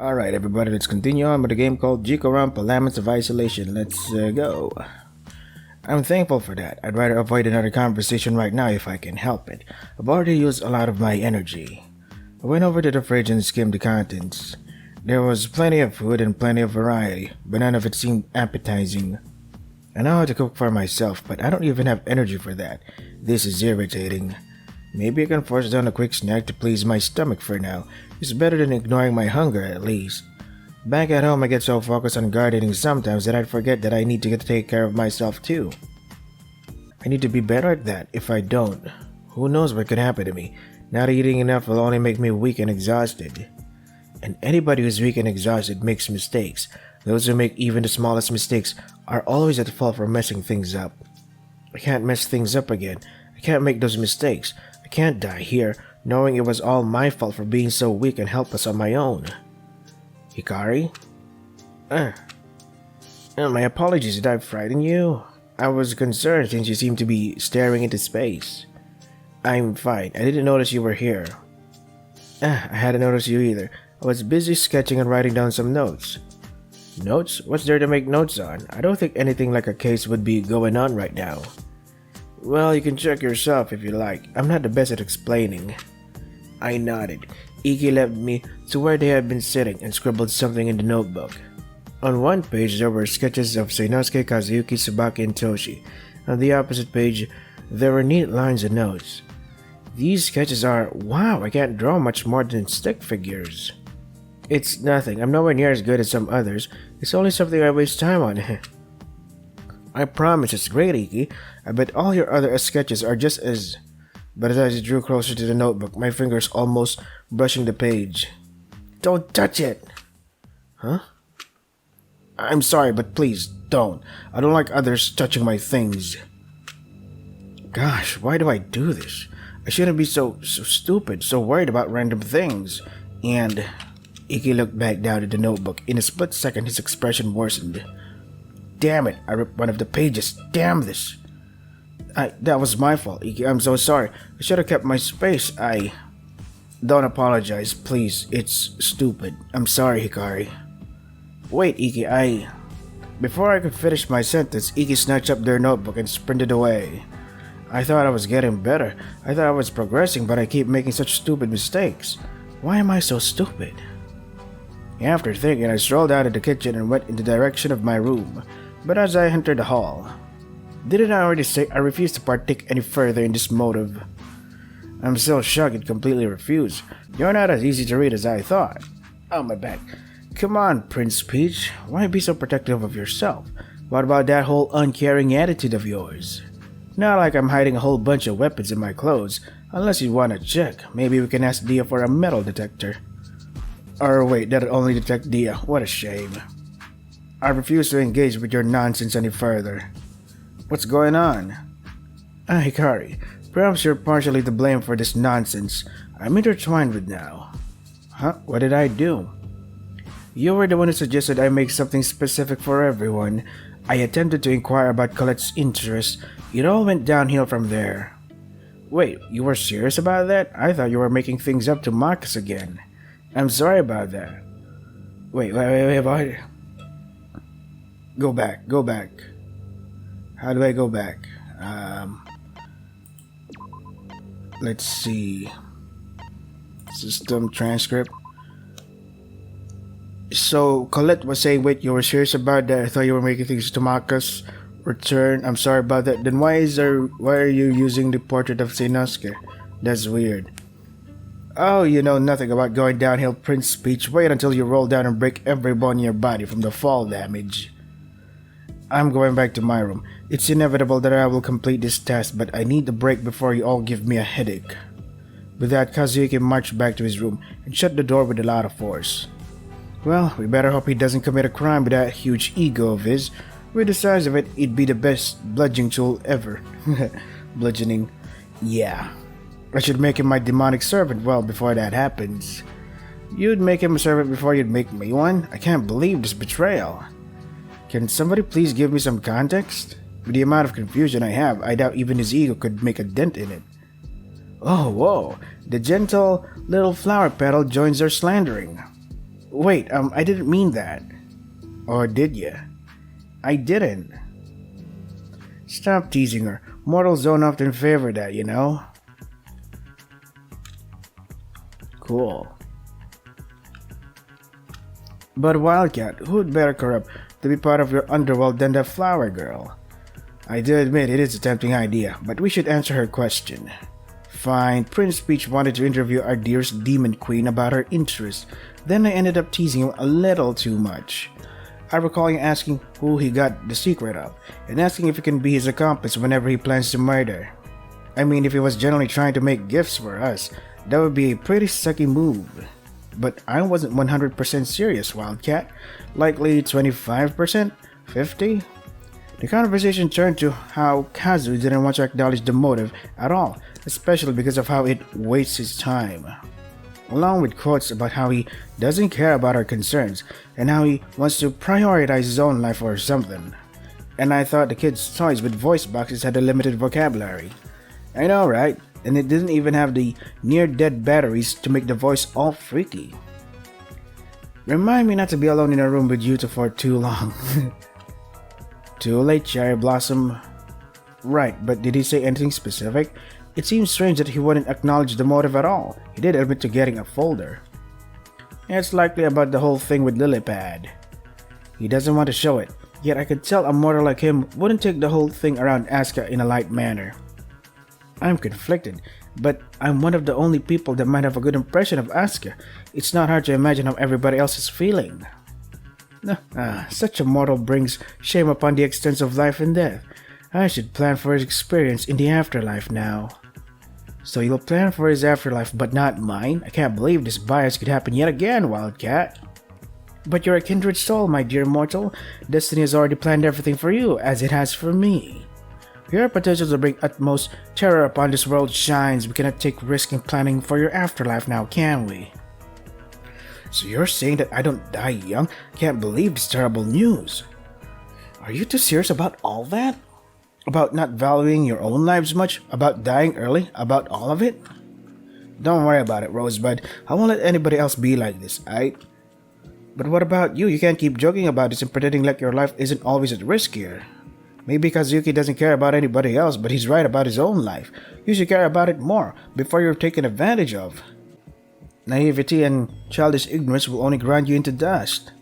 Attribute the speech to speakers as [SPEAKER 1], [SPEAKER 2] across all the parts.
[SPEAKER 1] Alright everybody, let's continue on with a game called Jikoronpa, Laments of Isolation. Let's go. I'm thankful for that. I'd rather avoid another conversation right now if I can help it. I've already used a lot of my energy. I went over to the fridge and skimmed the contents. There was plenty of food and plenty of variety, but none of it seemed appetizing. I know how to cook for myself, but I don't even have energy for that. This is irritating. Maybe I can force down a quick snack to please my stomach for now. It's better than ignoring my hunger, at least. Back at home, I get so focused on gardening sometimes that I forget that I need to take care of myself too. I need to be better at that. If I don't, who knows what could happen to me. Not eating enough will only make me weak and exhausted. And anybody who's weak and exhausted makes mistakes. Those who make even the smallest mistakes are always at fault for messing things up. I can't mess things up again. I can't make those mistakes. I can't die here, knowing it was all my fault for being so weak and helpless on my own. Hikari? My apologies, did I frighten you? I was concerned since you seemed to be staring into space. I'm fine, I didn't notice you were here. I hadn't noticed you either. I was busy sketching and writing down some notes. Notes? What's there to make notes on? I don't think anything like a case would be going on right now. Well, you can check yourself if you like. I'm not the best at explaining. I nodded. Iki led me to where they had been sitting and scribbled something in the notebook. On one page there were sketches of Seinosuke, Kazuyuki, Tsubaki, and Toshi. On the opposite page there were neat lines and notes. These sketches are... wow, I can't draw much more than stick figures. It's nothing. I'm nowhere near as good as some others. It's only something I waste time on. I promise it's great, Iki. I bet all your other sketches are just as... But as I drew closer to the notebook, my fingers almost brushing the page. Don't touch it! Huh? I'm sorry, but please, don't. I don't like others touching my things. Gosh, why do I do this? I shouldn't be so stupid, so worried about random things. And... Iki looked back down at the notebook. In a split second, his expression worsened. Damn it, I ripped one of the pages. Damn this. That was my fault, Iki. I'm so sorry. I should have kept my space. Don't apologize, please. It's stupid. I'm sorry, Hikari. Wait, Iki, Before I could finish my sentence, Iki snatched up their notebook and sprinted away. I thought I was getting better. I thought I was progressing, but I keep making such stupid mistakes. Why am I so stupid? After thinking, I strolled out of the kitchen and went in the direction of my room. But as I entered the hall... Didn't I already say I refuse to partake any further in this motive? I'm still shocked and completely refused. You're not as easy to read as I thought. Oh, my back. Come on, Prince Peach. Why be so protective of yourself? What about that whole uncaring attitude of yours? Not like I'm hiding a whole bunch of weapons in my clothes. Unless you want to check. Maybe we can ask Dia for a metal detector. Or wait, that'll only detect Dia. What a shame. I refuse to engage with your nonsense any further. What's going on? Hikari, perhaps you're partially to blame for this nonsense. I'm intertwined with now. Huh? What did I do? You were the one who suggested I make something specific for everyone. I attempted to inquire about Colette's interests. It all went downhill from there. Wait, you were serious about that? I thought you were making things up to mock us again. I'm sorry about that. Wait, what? Go back. How do I go back? Let's see. System transcript. So, Colette was saying, wait, you were serious about that? I thought you were making things to mock us. Return, I'm sorry about that. Then why are you using the portrait of Seinosuke? That's weird. Oh, you know nothing about going downhill, Prince Peach. Wait until you roll down and break every bone in your body from the fall damage. I'm going back to my room. It's inevitable that I will complete this task, but I need a break before you all give me a headache. With that, Kazuyuki marched back to his room and shut the door with a lot of force. Well, we better hope he doesn't commit a crime with that huge ego of his. With the size of it, it'd be the best bludgeoning tool ever. Bludgeoning. Yeah. I should make him my demonic servant well before that happens. You'd make him a servant before you'd make me one? I can't believe this betrayal. Can somebody please give me some context? With the amount of confusion I have, I doubt even his ego could make a dent in it. Oh, whoa. The gentle little flower petal joins our slandering. Wait, I didn't mean that. Or did ya? I didn't. Stop teasing her. Mortals don't often favor that, you know? Cool. But Wildcat, who'd better corrupt to be part of your underworld than the flower girl? I do admit it is a tempting idea, but we should answer her question. Fine, Prince Peach wanted to interview our dearest demon queen about her interests, then I ended up teasing him a little too much. I recall him asking who he got the secret of, and asking if he can be his accomplice whenever he plans to murder. I mean, if he was generally trying to make gifts for us, that would be a pretty sucky move. But I wasn't 100% serious, Wildcat. Likely 25%? 50%? The conversation turned to how Kazu didn't want to acknowledge the motive at all, especially because of how it wastes his time. Along with quotes about how he doesn't care about our concerns and how he wants to prioritize his own life or something. And I thought the kids' toys with voice boxes had a limited vocabulary. I know, right? And it didn't even have the near-dead batteries to make the voice all freaky. Remind me not to be alone in a room with you two for too long. Too late, Cherry Blossom. Right, but did he say anything specific? It seems strange that he wouldn't acknowledge the motive at all. He did admit to getting a folder. It's likely about the whole thing with Lilypad. He doesn't want to show it, yet I could tell a mortal like him wouldn't take the whole thing around Asuka in a light manner. I'm conflicted, but I'm one of the only people that might have a good impression of Asuka. It's not hard to imagine how everybody else is feeling. Such a mortal brings shame upon the extents of life and death. I should plan for his experience in the afterlife now. So you'll plan for his afterlife but not mine? I can't believe this bias could happen yet again, Wildcat. But you're a kindred soul, my dear mortal. Destiny has already planned everything for you, as it has for me. Your potential to bring utmost terror upon this world shines. We cannot take risk in planning for your afterlife now, can we? So you're saying that I don't die young? Can't believe this terrible news. Are you too serious about all that? About not valuing your own lives much? About dying early? About all of it? Don't worry about it, Rosebud. I won't let anybody else be like this, aight? But what about you? You can't keep joking about this and pretending like your life isn't always at risk here. Maybe Kazuki doesn't care about anybody else, but he's right about his own life. You should care about it more, before you're taken advantage of. Naivety and childish ignorance will only grind you into dust.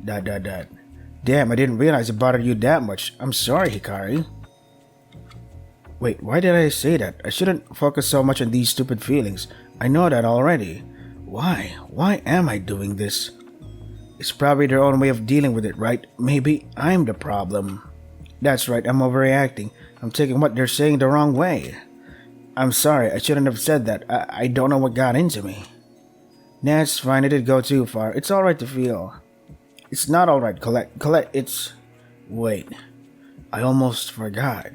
[SPEAKER 1] Damn, I didn't realize it bothered you that much. I'm sorry, Hikari. Wait, why did I say that? I shouldn't focus so much on these stupid feelings. I know that already. Why? Why am I doing this? It's probably their own way of dealing with it, right? Maybe I'm the problem. That's right, I'm overreacting. I'm taking what they're saying the wrong way. I'm sorry, I shouldn't have said that. I don't know what got into me. Nah, it's fine, I did go too far. It's alright to feel. It's not alright, Colette. Colette, it's... Wait. I almost forgot.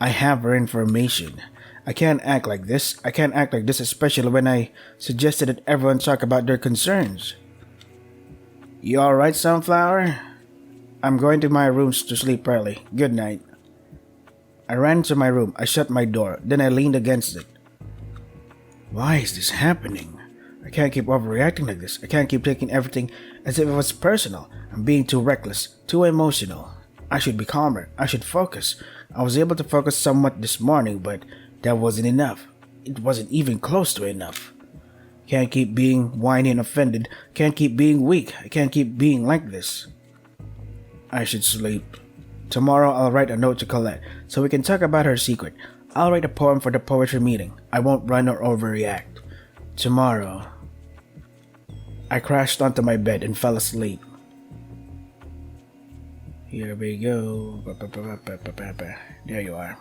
[SPEAKER 1] I have her information. I can't act like this. I can't act like this, especially when I suggested that everyone talk about their concerns. You alright, Sunflower? I'm going to my rooms to sleep early. Good night. I ran to my room. I shut my door. Then I leaned against it. Why is this happening? I can't keep overreacting like this. I can't keep taking everything as if it was personal. I'm being too reckless, too emotional. I should be calmer. I should focus. I was able to focus somewhat this morning, but that wasn't enough. It wasn't even close to enough. Can't keep being whiny and offended. Can't keep being weak. I can't keep being like this. I should sleep. Tomorrow I'll write a note to Colette so we can talk about her secret. I'll write a poem for the poetry meeting. I won't run or overreact. Tomorrow. I crashed onto my bed and fell asleep. Here we go. There you are.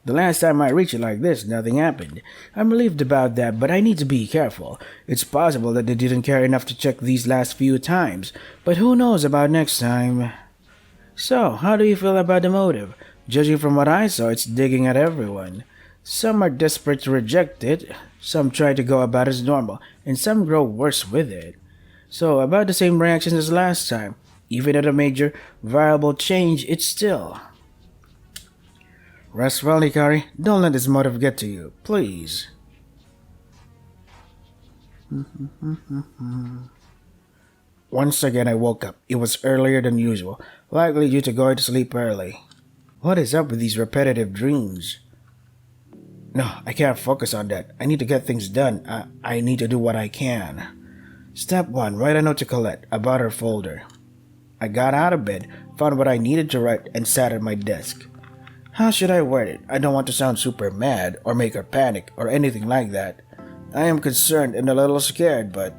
[SPEAKER 1] The last time I reached it like this, nothing happened. I'm relieved about that, but I need to be careful. It's possible that they didn't care enough to check these last few times, but who knows about next time. So, how do you feel about the motive? Judging from what I saw, it's digging at everyone. Some are desperate to reject it, some try to go about as normal, and some grow worse with it. So, about the same reactions as last time. Even at a major, variable change, it's still. Rest well, Hikari. Don't let this motive get to you, please. Once again I woke up. It was earlier than usual, likely due to going to sleep early. What is up with these repetitive dreams? No, I can't focus on that. I need to get things done. I need to do what I can. Step 1. Write a note to Colette about her folder. I got out of bed, found what I needed to write, and sat at my desk. How should I word it? I don't want to sound super mad, or make her panic, or anything like that. I am concerned and a little scared, but...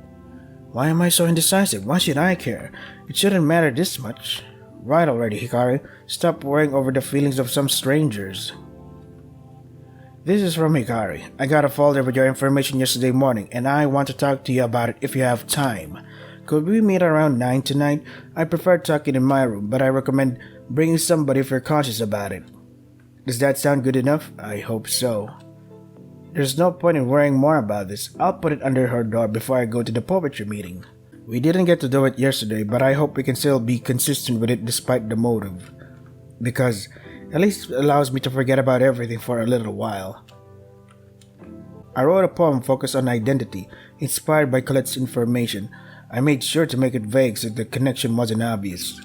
[SPEAKER 1] Why am I so indecisive? Why should I care? It shouldn't matter this much. Right already, Hikari. Stop worrying over the feelings of some strangers. This is from Hikari. I got a folder with your information yesterday morning, and I want to talk to you about it if you have time. Could we meet around 9 tonight? I prefer talking in my room, but I recommend bringing somebody if you're conscious about it. Does that sound good enough? I hope so. There's no point in worrying more about this. I'll put it under her door before I go to the poetry meeting. We didn't get to do it yesterday, but I hope we can still be consistent with it despite the motive. Because at least it allows me to forget about everything for a little while. I wrote a poem focused on identity, inspired by Colette's information. I made sure to make it vague so the connection wasn't obvious.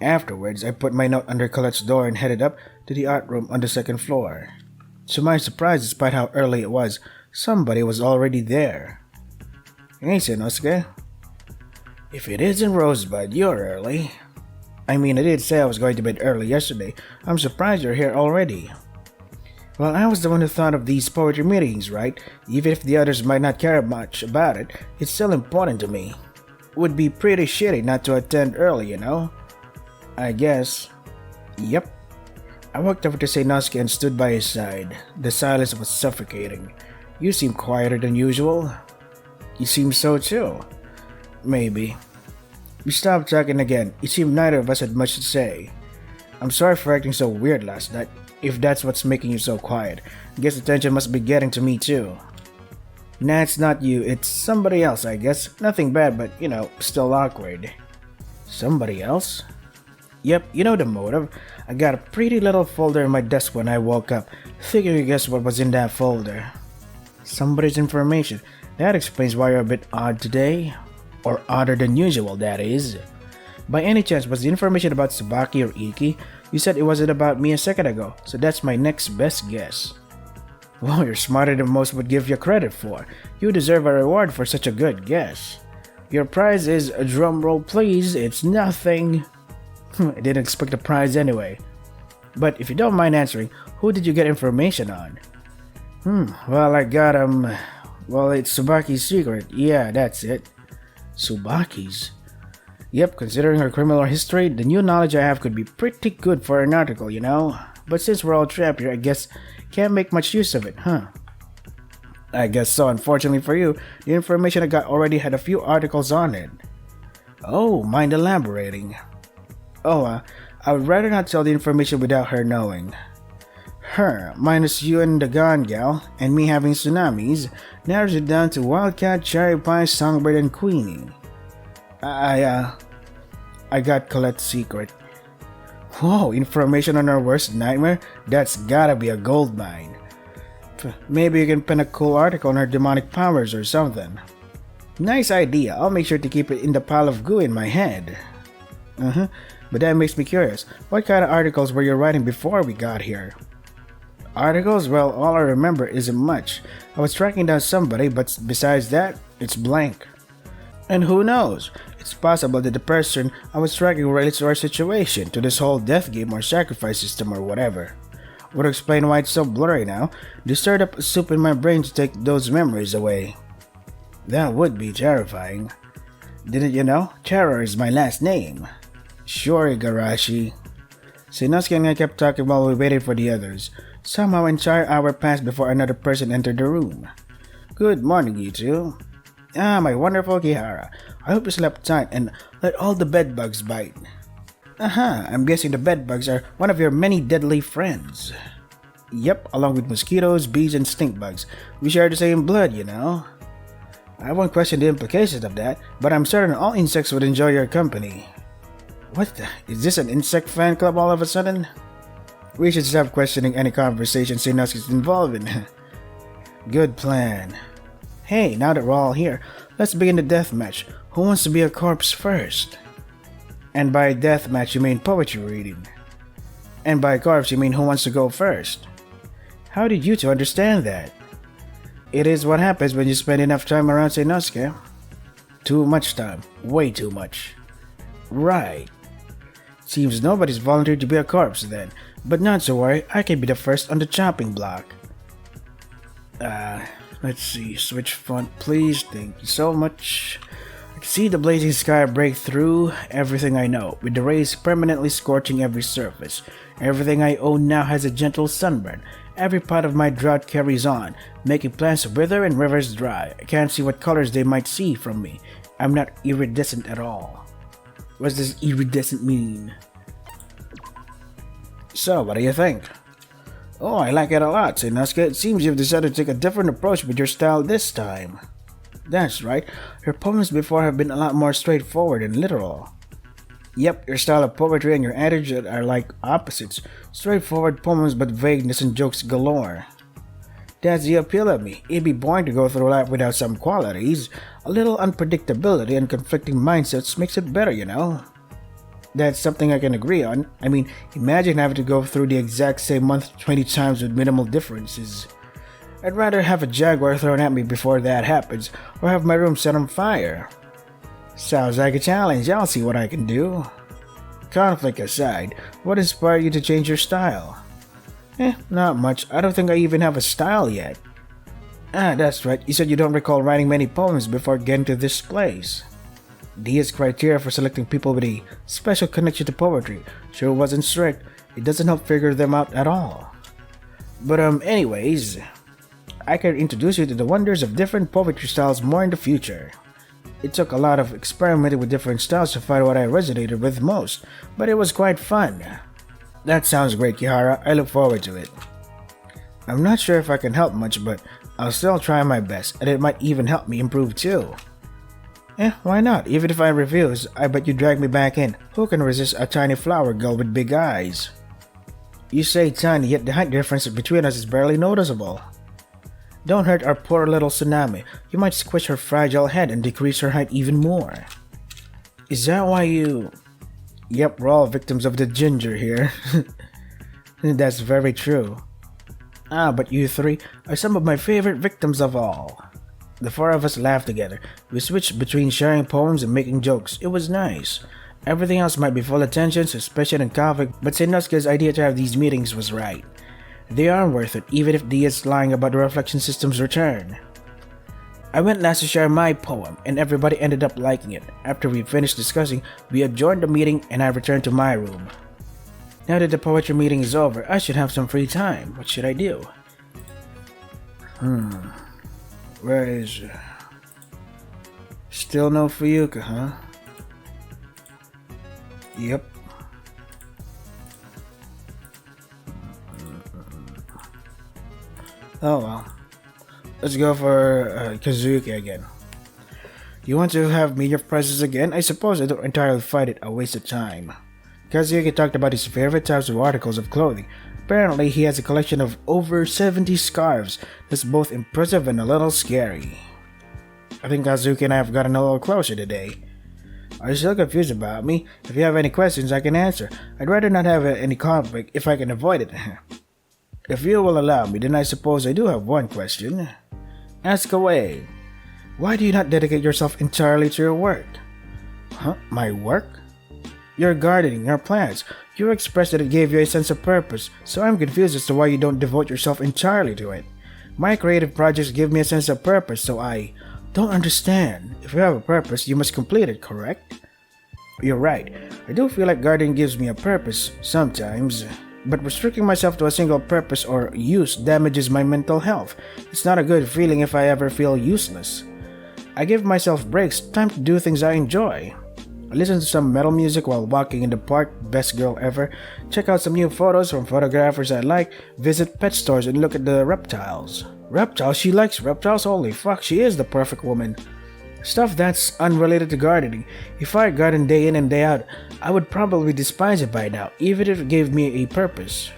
[SPEAKER 1] Afterwards, I put my note under Colette's door and headed up to the art room on the second floor. To my surprise, despite how early it was, somebody was already there. Hey, Asuka. If it isn't Rosebud, you're early. I mean, I did say I was going to bed early yesterday. I'm surprised you're here already. Well, I was the one who thought of these poetry meetings, right? Even if the others might not care much about it, it's still important to me. It would be pretty shitty not to attend early, you know? I guess. Yep. I walked over to Asuka and stood by his side. The silence was suffocating. You seem quieter than usual. You seem so too. Maybe. We stopped talking again. It seemed neither of us had much to say. I'm sorry for acting so weird last night, if that's what's making you so quiet. I guess the tension must be getting to me too. Nah, it's not you. It's somebody else, I guess. Nothing bad, but, still awkward. Somebody else? Yep, you know the motive. I got a pretty little folder in my desk when I woke up. Figure you guess what was in that folder. Somebody's information. That explains why you're a bit odd today. Or odder than usual, that is. By any chance, was the information about Tsubaki or Iki? You said it wasn't about me a second ago, so that's my next best guess. Well, you're smarter than most would give you credit for. You deserve a reward for such a good guess. Your prize is, drum roll please, it's nothing. I didn't expect a prize anyway. But if you don't mind answering, who did you get information on? Well, I got, well, it's Tsubaki's secret. Yeah, that's it. Tsubaki's? Yep, considering her criminal history, the new knowledge I have could be pretty good for an article, you know? But since we're all trapped here, I guess can't make much use of it, huh? I guess so. Unfortunately for you, the information I got already had a few articles on it. Oh, mind elaborating? I would rather not tell the information without her knowing. Her, minus you and the Gon gal, and me having tsunamis, narrows it down to Wildcat, Cherry Pie, Songbird, and Queenie. I got Colette's secret. Whoa, information on her worst nightmare? That's gotta be a goldmine. Maybe you can pen a cool article on her demonic powers or something. Nice idea. I'll make sure to keep it in the pile of goo in my head. But that makes me curious. What kind of articles were you writing before we got here? Articles? Well, all I remember isn't much. I was tracking down somebody, but besides that, it's blank. And who knows? It's possible that the person I was tracking relates to our situation, to this whole death game or sacrifice system or whatever. Would explain why it's so blurry now. They stirred up a soup in my brain to take those memories away. That would be terrifying. Didn't you know? Terror is my last name. Sure, Igarashi. Inosuke and I kept talking while we waited for the others. Somehow an entire hour passed before another person entered the room. Good morning, you two. My wonderful Kihara. I hope you slept tight and let all the bedbugs bite. I'm guessing the bedbugs are one of your many deadly friends. Yep, along with mosquitoes, bees, and stink bugs. We share the same blood, you know. I won't question the implications of that, but I'm certain all insects would enjoy your company. What the? Is this an insect fan club all of a sudden? We should stop questioning any conversation Inosuke is involved in. Good plan. Hey, now that we're all here, let's begin the deathmatch. Who wants to be a corpse first? And by deathmatch you mean poetry reading. And by corpse you mean who wants to go first. How did you two understand that? It is what happens when you spend enough time around Asuka. Too much time. Way too much. Right. Seems nobody's volunteered to be a corpse then. But not to worry, I can be the first on the chopping block. Let's see. Switch font, please. Thank you so much. I can see the blazing sky break through everything I know, with the rays permanently scorching every surface. Everything I own now has a gentle sunburn. Every part of my drought carries on, making plants wither and rivers dry. I can't see what colors they might see from me. I'm not iridescent at all. What does iridescent mean? So, what do you think? Oh, I like it a lot, Asuka. It seems you've decided to take a different approach with your style this time. That's right. Your poems before have been a lot more straightforward and literal. Yep, your style of poetry and your attitude are like opposites. Straightforward poems but vagueness and jokes galore. That's the appeal of me. It'd be boring to go through life without some qualities. A little unpredictability and conflicting mindsets makes it better, you know? That's something I can agree on. I mean, imagine having to go through the exact same month 20 times with minimal differences. I'd rather have a jaguar thrown at me before that happens, or have my room set on fire. Sounds like a challenge. I'll see what I can do. Conflict aside, what inspired you to change your style? Not much. I don't think I even have a style yet. That's right. You said you don't recall writing many poems before getting to this place. Dia's criteria for selecting people with a special connection to poetry sure wasn't strict. It doesn't help figure them out at all. But anyways, I can introduce you to the wonders of different poetry styles more in the future. It took a lot of experimenting with different styles to find what I resonated with most, but it was quite fun. That sounds great, Kihara. I look forward to it. I'm not sure if I can help much, but I'll still try my best, and it might even help me improve too. Why not? Even if I refuse, I bet you drag me back in. Who can resist a tiny flower girl with big eyes? You say tiny, yet the height difference between us is barely noticeable. Don't hurt our poor little Tsunami. You might squish her fragile head and decrease her height even more. Is that why you... Yep, we're all victims of the ginger here. That's very true. But you three are some of my favorite victims of all. The four of us laughed together. We switched between sharing poems and making jokes. It was nice. Everything else might be full of tension, suspicion, and conflict, but Asuka's idea to have these meetings was right. They are worth it, even if Dia's lying about the reflection system's return. I went last to share my poem, and everybody ended up liking it. After we finished discussing, we adjourned the meeting and I returned to my room. Now that the poetry meeting is over, I should have some free time. What should I do? Where is... Still no Fuyuka, huh? Yep. Oh well. Let's go for Kazuki again. You want to have me your presence again? I suppose I don't entirely find it a waste of time. Kazuki talked about his favorite types of articles of clothing. Apparently, he has a collection of over 70 scarves that's both impressive and a little scary. I think Kazuki and I have gotten a little closer today. Are you still confused about me? If you have any questions, I can answer. I'd rather not have any conflict if I can avoid it. If you will allow me, then I suppose I do have one question. Ask away. Why do you not dedicate yourself entirely to your work? My work? Your gardening, your plants. You expressed that it gave you a sense of purpose, so I'm confused as to why you don't devote yourself entirely to it. My creative projects give me a sense of purpose, so I don't understand. If you have a purpose, you must complete it, correct? You're right. I do feel like gardening gives me a purpose, sometimes. But restricting myself to a single purpose or use damages my mental health. It's not a good feeling if I ever feel useless. I give myself breaks, time to do things I enjoy. I listen to some metal music while walking in the park, best girl ever. Check out some new photos from photographers I like. Visit pet stores and look at the reptiles. Reptiles? She likes reptiles? Holy fuck, she is the perfect woman. Stuff that's unrelated to gardening. If I garden day in and day out, I would probably despise it by now, even if it gave me a purpose.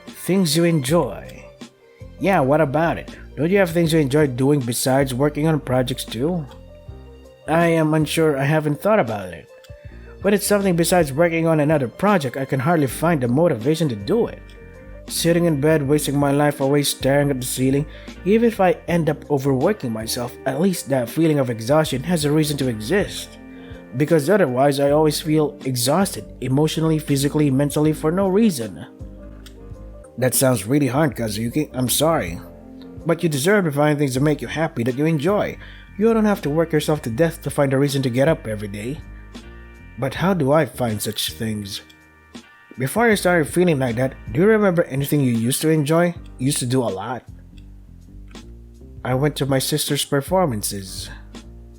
[SPEAKER 1] Things you enjoy. Yeah, what about it? Don't you have things you enjoy doing besides working on projects too? I am unsure. I haven't thought about it. When it's something besides working on another project, I can hardly find the motivation to do it. Sitting in bed, wasting my life away staring at the ceiling, even if I end up overworking myself, at least that feeling of exhaustion has a reason to exist. Because otherwise, I always feel exhausted, emotionally, physically, mentally, for no reason. That sounds really hard, Kazuki. I'm sorry. But you deserve to find things that make you happy, that you enjoy. You don't have to work yourself to death to find a reason to get up every day. But how do I find such things? Before you started feeling like that, do you remember anything you used to enjoy? Used to do a lot? I went to my sister's performances.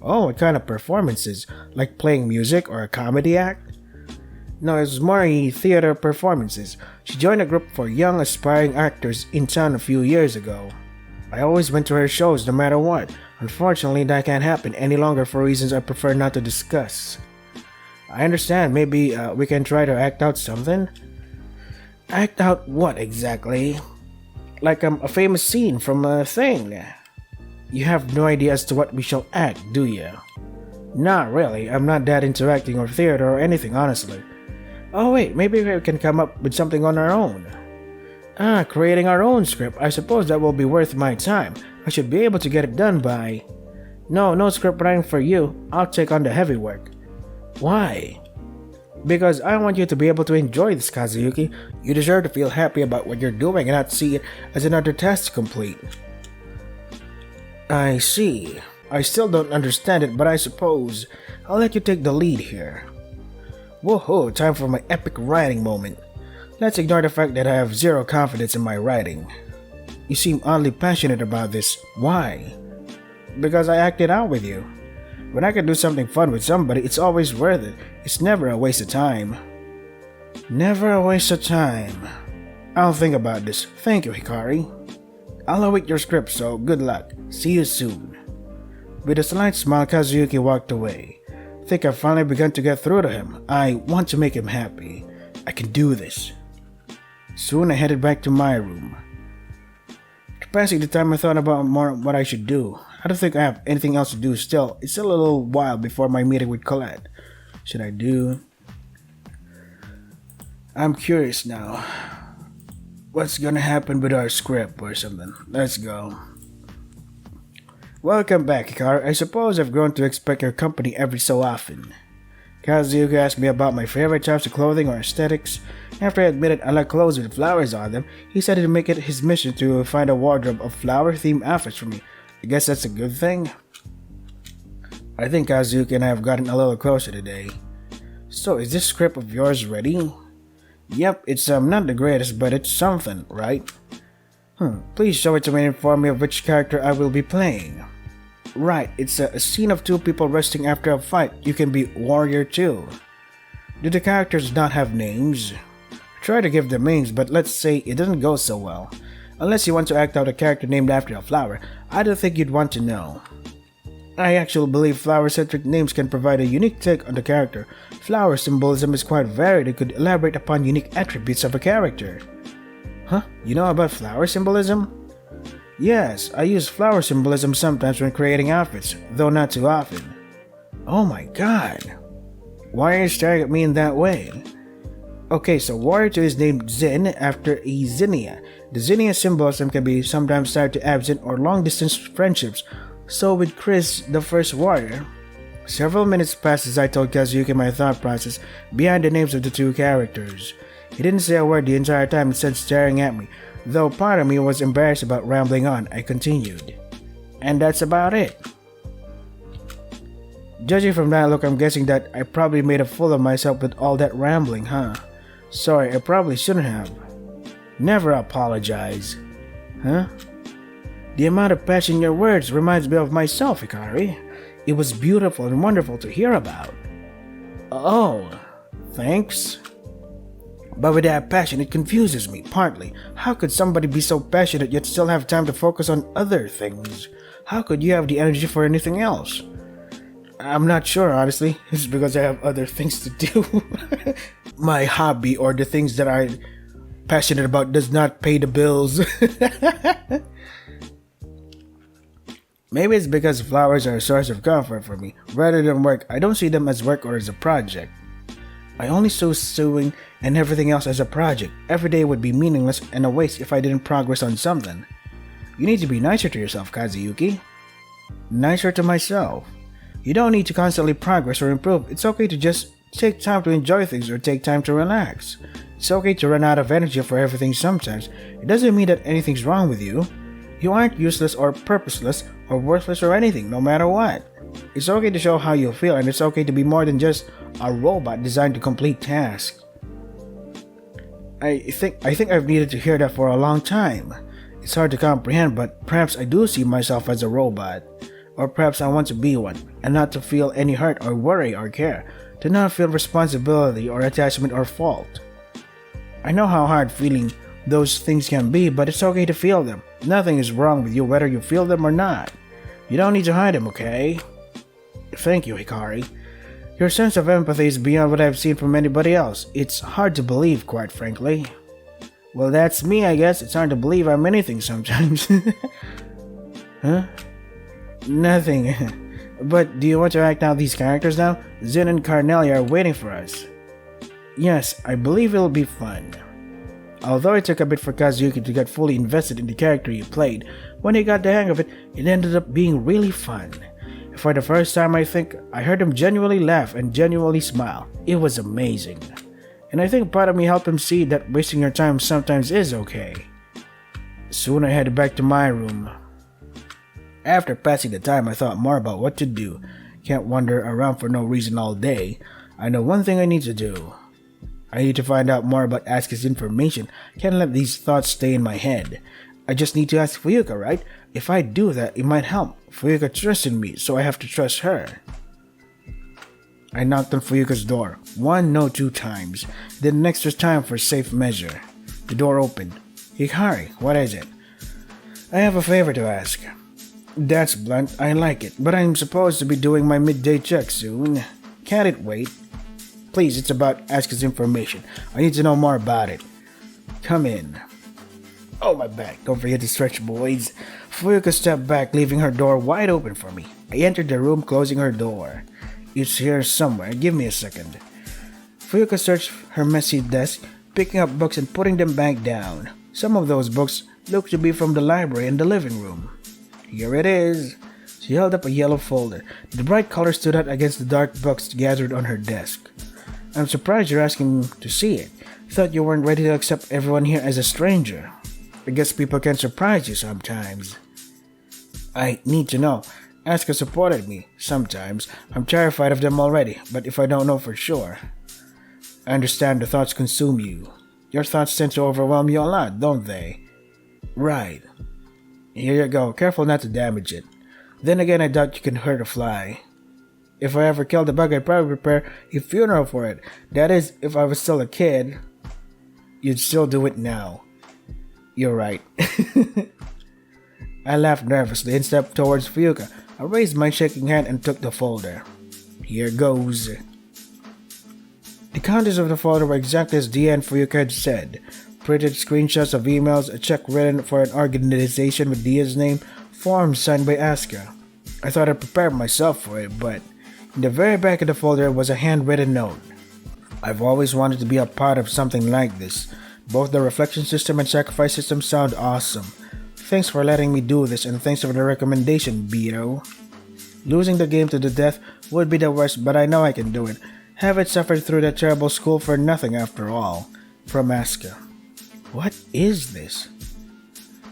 [SPEAKER 1] Oh, what kind of performances? Like playing music or a comedy act? No, it was more theater performances. She joined a group for young aspiring actors in town a few years ago. I always went to her shows no matter what. Unfortunately, that can't happen any longer for reasons I prefer not to discuss. I understand, maybe we can try to act out something? Act out what exactly? Like a famous scene from a thing. You have no idea as to what we shall act, do you? Not really, I'm not that into acting or theater or anything, honestly. Oh wait, maybe we can come up with something on our own. Creating our own script, I suppose that will be worth my time. I should be able to get it done by... No script writing for you, I'll take on the heavy work. Why? Because I want you to be able to enjoy this, Kazuyuki. You deserve to feel happy about what you're doing and not see it as another task to complete. I see. I still don't understand it, but I suppose I'll let you take the lead here. Woohoo, time for my epic writing moment. Let's ignore the fact that I have zero confidence in my writing. You seem oddly passionate about this. Why? Because I acted out with you. When I can do something fun with somebody, it's always worth it. It's never a waste of time. Never a waste of time. I'll think about this. Thank you, Hikari. I'll await your script, so good luck. See you soon. With a slight smile, Kazuyuki walked away. I think I've finally begun to get through to him. I want to make him happy. I can do this. Soon I headed back to my room. After passing the time, I thought about more what I should do. I don't think I have anything else to do still. It's still a little while before my meeting with Colette. Should I do? I'm curious now. What's gonna happen with our script or something? Let's go. Welcome back, Hikari. I suppose I've grown to expect your company every so often. Kazuyuki asked me about my favorite types of clothing or aesthetics. After I admitted I like clothes with flowers on them, he said to make it his mission to find a wardrobe of flower-themed outfits for me. I guess that's a good thing. I think Kazuyuki and I have gotten a little closer today. So, is this script of yours ready? Yep, it's not the greatest, but it's something, right? Please show it to me and inform me of which character I will be playing. Right, it's a scene of two people resting after a fight. You can be warrior too. Do the characters not have names? Try to give them names, but let's say it doesn't go so well. Unless you want to act out a character named after a flower, I don't think you'd want to know. I actually believe flower-centric names can provide a unique take on the character. Flower symbolism is quite varied and could elaborate upon unique attributes of a character. Huh? You know about flower symbolism? Yes, I use flower symbolism sometimes when creating outfits, though not too often. Oh my god. Why are you staring at me in that way? Okay, so Warrior 2 is named Zen after a zinnia. The zinnia symbolism can be sometimes tied to absent or long-distance friendships. So with Chris, the first warrior, several minutes passed as I told Kazuyuki my thought process behind the names of the two characters. He didn't say a word the entire time, instead staring at me. Though part of me was embarrassed about rambling on, I continued. And that's about it. Judging from that look, I'm guessing that I probably made a fool of myself with all that rambling, huh? Sorry, I probably shouldn't have. Never apologize. Huh? The amount of passion in your words reminds me of myself, Hikari. It was beautiful and wonderful to hear about. Oh, thanks. But with that passion, it confuses me, partly. How could somebody be so passionate yet still have time to focus on other things? How could you have the energy for anything else? I'm not sure, honestly. It's because I have other things to do. My hobby or the things that I'm passionate about does not pay the bills. Maybe it's because flowers are a source of comfort for me. Rather than work, I don't see them as work or as a project. I only saw sewing and everything else as a project. Every day would be meaningless and a waste if I didn't progress on something. You need to be nicer to yourself, Kazuyuki. Nicer to myself. You don't need to constantly progress or improve. It's okay to just take time to enjoy things or take time to relax. It's okay to run out of energy for everything sometimes. It doesn't mean that anything's wrong with you. You aren't useless or purposeless or worthless or anything, no matter what. It's okay to show how you feel, and it's okay to be more than just a robot designed to complete tasks. I think I've needed to hear that for a long time. It's hard to comprehend, but perhaps I do see myself as a robot. Or perhaps I want to be one, and not to feel any hurt or worry or care, to not feel responsibility or attachment or fault. I know how hard feeling those things can be, but it's okay to feel them. Nothing is wrong with you whether you feel them or not. You don't need to hide them, okay? Thank you, Hikari. Your sense of empathy is beyond what I've seen from anybody else. It's hard to believe, quite frankly. Well, that's me, I guess. It's hard to believe I'm anything sometimes. Huh? Nothing. But do you want to act out these characters now? Zin and Carnelia are waiting for us. Yes, I believe it'll be fun. Although it took a bit for Kazuyuki to get fully invested in the character he played, when he got the hang of it, it ended up being really fun. For the first time, I think I heard him genuinely laugh and genuinely smile. It was amazing. And I think part of me helped him see that wasting your time sometimes is okay. Soon I headed back to my room. After passing the time, I thought more about what to do. Can't wander around for no reason all day. I know one thing I need to do. I need to find out more about Asuka's information. Can't let these thoughts stay in my head. I just need to ask Fuyuka, right? If I do that, it might help. Fuyuka trusts in me, so I have to trust her. I knocked on Fuyuka's door. 1, no, 2 times. Then an extra time for safe measure. The door opened. Hikari, what is it? I have a favor to ask. That's blunt, I like it, but I'm supposed to be doing my midday check soon. Can't it wait? Please, it's about Asuka's information. I need to know more about it. Come in. Oh, my back. Don't forget to stretch, boys. Fuyuka stepped back, leaving her door wide open for me. I entered the room, closing her door. It's here somewhere. Give me a second. Fuyuka searched her messy desk, picking up books and putting them back down. Some of those books looked to be from the library and the living room. Here it is. She held up a yellow folder. The bright color stood out against the dark books gathered on her desk. I'm surprised you're asking to see it. Thought you weren't ready to accept everyone here as a stranger. I guess people can surprise you sometimes. I need to know. Asuka supported me. Sometimes. I'm terrified of them already, but if I don't know for sure. I understand the thoughts consume you. Your thoughts tend to overwhelm you a lot, don't they? Right. Here you go. Careful not to damage it. Then again, I doubt you can hurt a fly. If I ever killed a bug, I'd probably prepare a funeral for it. That is, if I was still a kid. You'd still do it now. You're right. I laughed nervously and stepped towards Fuyuka. I raised my shaking hand and took the folder. Here goes. The contents of the folder were exactly as Dia and Fuyuka had said. Printed screenshots of emails, a check written for an organization with Dia's name, forms signed by Asuka. I thought I'd prepared myself for it, but in the very back of the folder was a handwritten note. I've always wanted to be a part of something like this. Both the reflection system and sacrifice system sound awesome. Thanks for letting me do this, and thanks for the recommendation, Beto. Losing the game to the death would be the worst, but I know I can do it. Haven't suffered through that terrible school for nothing after all. From Asuka. What is this?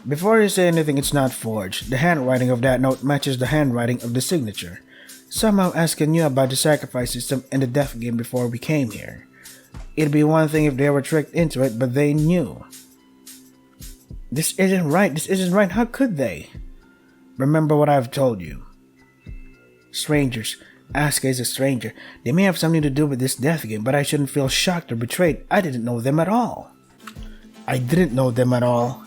[SPEAKER 1] Before you say anything, it's not forged. The handwriting of that note matches the handwriting of the signature. Somehow Asuka knew about the sacrifice system and the death game before we came here. It'd be one thing if they were tricked into it, but they knew. This isn't right, how could they? Remember what I've told you. Strangers. Asuka is a stranger. They may have something to do with this death game, but I shouldn't feel shocked or betrayed. I didn't know them at all. I didn't know them at all.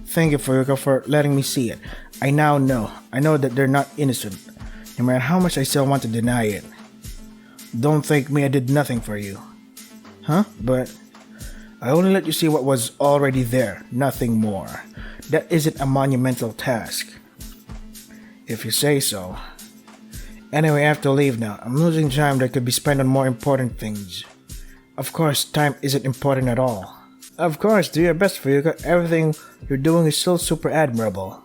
[SPEAKER 1] Thank you, Fuyuka, for letting me see it. I now know. I know that they're not innocent, no matter how much I still want to deny it. Don't thank me, I did nothing for you. Huh? But I only let you see what was already there, nothing more. That isn't a monumental task. If you say so. Anyway, I have to leave now. I'm losing time that could be spent on more important things. Of course, time isn't important at all. Of course, do your best, Fuyuka. Everything you're doing is still super admirable.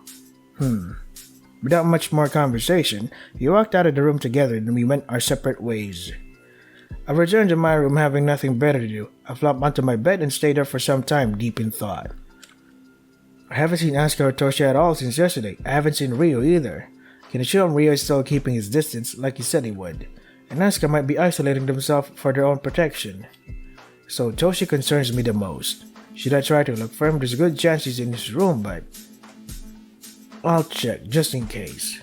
[SPEAKER 1] Without much more conversation, we walked out of the room together and we went our separate ways. I returned to my room having nothing better to do. I flopped onto my bed and stayed there for some time, deep in thought. I haven't seen Asuka or Toshi at all since yesterday. I haven't seen Ryo either. I can assume Ryo is still keeping his distance like he said he would. And Asuka might be isolating themselves for their own protection. So Toshi concerns me the most. Should I try to look for him? There's a good chance he's in his room, but I'll check just in case.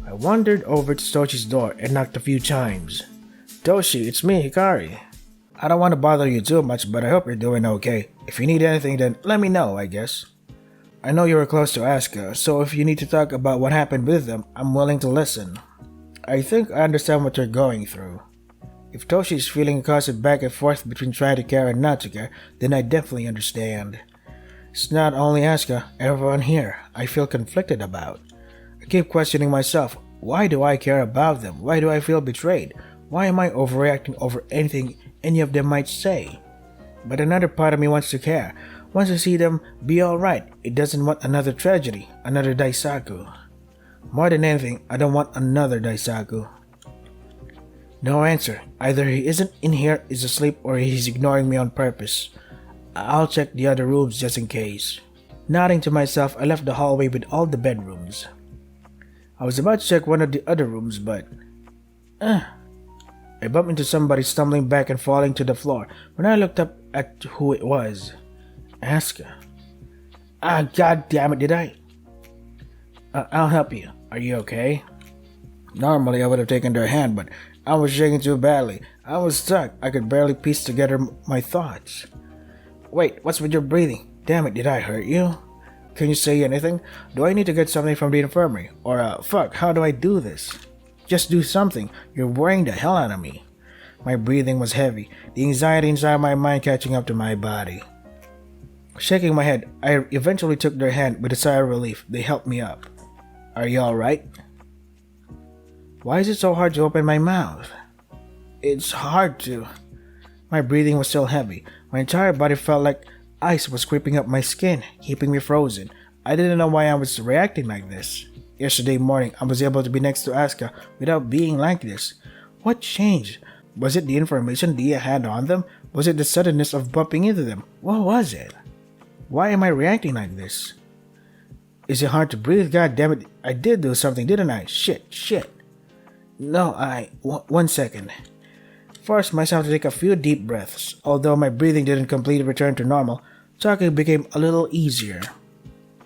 [SPEAKER 1] I wandered over to Toshi's door and knocked a few times. Toshi, it's me, Hikari. I don't want to bother you too much, but I hope you're doing okay. If you need anything, then let me know, I guess. I know you were close to Asuka, so if you need to talk about what happened with them, I'm willing to listen. I think I understand what you're going through. If Toshi is feeling constant back and forth between trying to care and not to care, then I definitely understand. It's not only Asuka, everyone here I feel conflicted about. I keep questioning myself, why do I care about them? Why do I feel betrayed? Why am I overreacting over anything any of them might say? But another part of me wants to care, wants to see them be alright. It doesn't want another tragedy, another Daisaku. More than anything, I don't want another Daisaku. No answer. Either he isn't in here, is asleep, or he's ignoring me on purpose. I'll check the other rooms just in case. Nodding to myself, I left the hallway with all the bedrooms. I was about to check one of the other rooms, but I bumped into somebody stumbling back and falling to the floor. When I looked up at who it was, Asuka. God damn it, did I? I'll help you. Are you okay? Normally I would have taken their hand, but I was shaking too badly. I was stuck. I could barely piece together my thoughts. Wait, what's with your breathing? Damn it, did I hurt you? Can you say anything? Do I need to get something from the infirmary? Or, fuck, how do I do this? Just do something. You're worrying the hell out of me. My breathing was heavy, the anxiety inside my mind catching up to my body. Shaking my head, I eventually took their hand with a sigh of relief. They helped me up. Are you alright? Why is it so hard to open my mouth? It's hard to. My breathing was still heavy. My entire body felt like ice was creeping up my skin, keeping me frozen. I didn't know why I was reacting like this. Yesterday morning, I was able to be next to Asuka without being like this. What changed? Was it the information Dia had on them? Was it the suddenness of bumping into them? What was it? Why am I reacting like this? Is it hard to breathe? God damn it, I did do something, didn't I? Shit. No, one second. Forced myself to take a few deep breaths. Although my breathing didn't completely return to normal, talking became a little easier.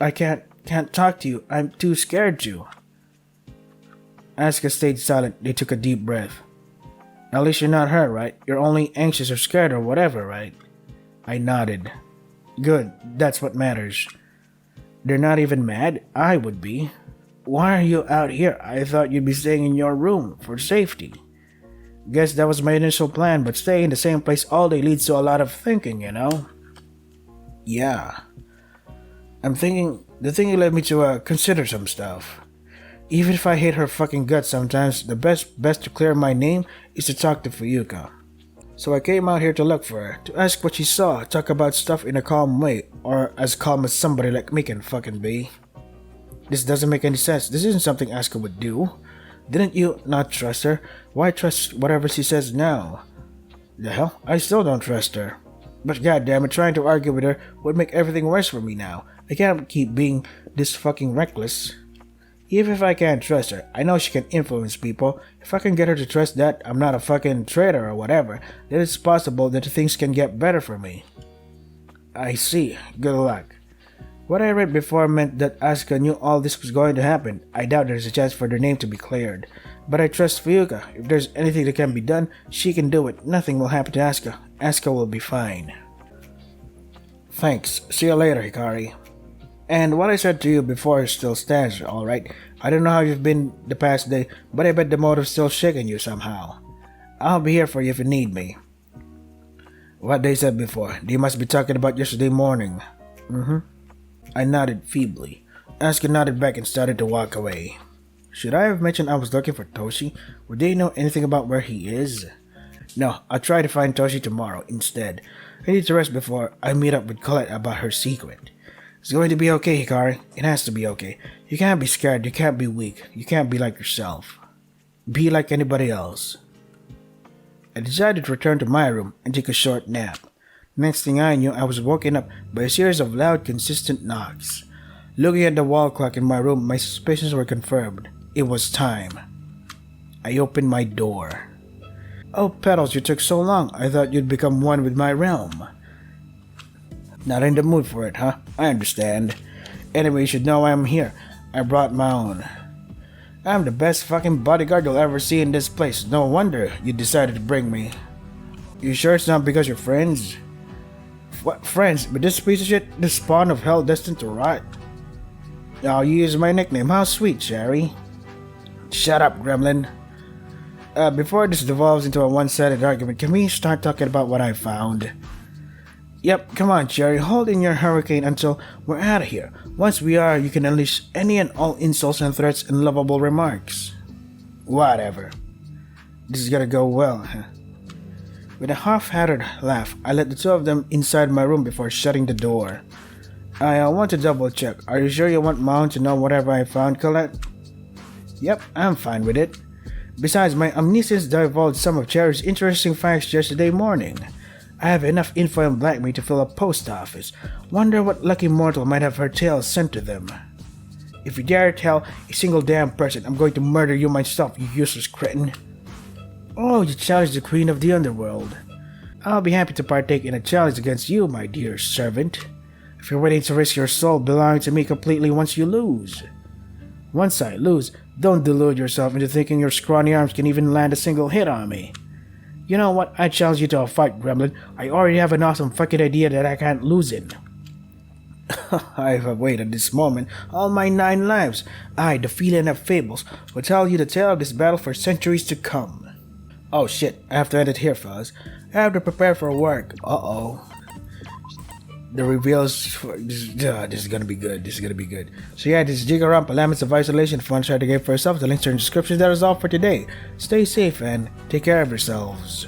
[SPEAKER 1] I can't talk to you. I'm too scared to. Asuka stayed silent. They took a deep breath. At least you're not hurt, right? You're only anxious or scared or whatever, right? I nodded. Good, that's what matters. They're not even mad? I would be. Why are you out here? I thought you'd be staying in your room for safety. Guess that was my initial plan, but staying in the same place all day leads to a lot of thinking, you know? Yeah. I'm thinking, the thing led me to consider some stuff. Even if I hate her fucking guts sometimes, the best to clear my name is to talk to Fuyuka. So I came out here to look for her, to ask what she saw, talk about stuff in a calm way, or as calm as somebody like me can fucking be. This doesn't make any sense. This isn't something Asuka would do. Didn't you not trust her? Why trust whatever she says now? The hell? I still don't trust her. But goddammit, trying to argue with her would make everything worse for me now. I can't keep being this fucking reckless. Even if I can't trust her, I know she can influence people. If I can get her to trust that I'm not a fucking traitor or whatever, then it's possible that things can get better for me. I see. Good luck. What I read before meant that Asuka knew all this was going to happen. I doubt there's a chance for their name to be cleared. But I trust Fuyuka. If there's anything that can be done, she can do it. Nothing will happen to Asuka. Asuka will be fine. Thanks. See you later, Hikari. And what I said to you before still stands, alright? I don't know how you've been the past day, but I bet the motive's still shaking you somehow. I'll be here for you if you need me. What they said before, you must be talking about yesterday morning. I nodded feebly. Asuka nodded back and started to walk away. Should I have mentioned I was looking for Toshi? Would they know anything about where he is? No, I'll try to find Toshi tomorrow instead. I need to rest before I meet up with Colette about her secret. It's going to be okay, Hikari. It has to be okay. You can't be scared, you can't be weak, you can't be like yourself. Be like anybody else. I decided to return to my room and take a short nap. Next thing I knew, I was woken up by a series of loud, consistent knocks. Looking at the wall clock in my room, my suspicions were confirmed. It was time. I opened my door. Oh, Petals, you took so long. I thought you'd become one with my realm. Not in the mood for it, huh? I understand. Anyway, you should know I'm here. I brought my own. I'm the best fucking bodyguard you'll ever see in this place. No wonder you decided to bring me. You sure it's not because you're friends? What friends? But this piece of shit, the spawn of hell destined to rot. Oh, you use my nickname. How sweet, Sherry. Shut up, gremlin. Before this devolves into a one-sided argument, can we start talking about what I found? Yep, come on, Cherry, hold in your hurricane until we're out of here. Once we are, you can unleash any and all insults and threats and lovable remarks. Whatever. This is gonna go well, huh? With a half-hearted laugh, I let the two of them inside my room before shutting the door. I want to double-check. Are you sure you want Mom to know whatever I found, Colette? Yep, I'm fine with it. Besides, my omniscience divulged some of Cherry's interesting facts yesterday morning. I have enough info and Black Me to fill a post office. Wonder what lucky mortal might have her tale sent to them. If you dare tell a single damn person, I'm going to murder you myself, you useless cretin. Oh, you challenge the queen of the underworld. I'll be happy to partake in a challenge against you, my dear servant. If you're willing to risk your soul belonging to me completely once you lose. Once I lose, don't delude yourself into thinking your scrawny arms can even land a single hit on me. You know what? I challenge you to a fight, gremlin. I already have an awesome fucking idea that I can't lose in. I've awaited this moment all my 9 lives. I, the feline of fables, will tell you the tale of this battle for centuries to come. Oh shit, I have to end it here, fellas. I have to prepare for work. Uh-oh. The reveals for this is gonna be good. This is gonna be good. So yeah, this is Jikoronpa, Laments of Isolation. If you want to try the game for yourself, the links are in the description. That is all for today. Stay safe and take care of yourselves.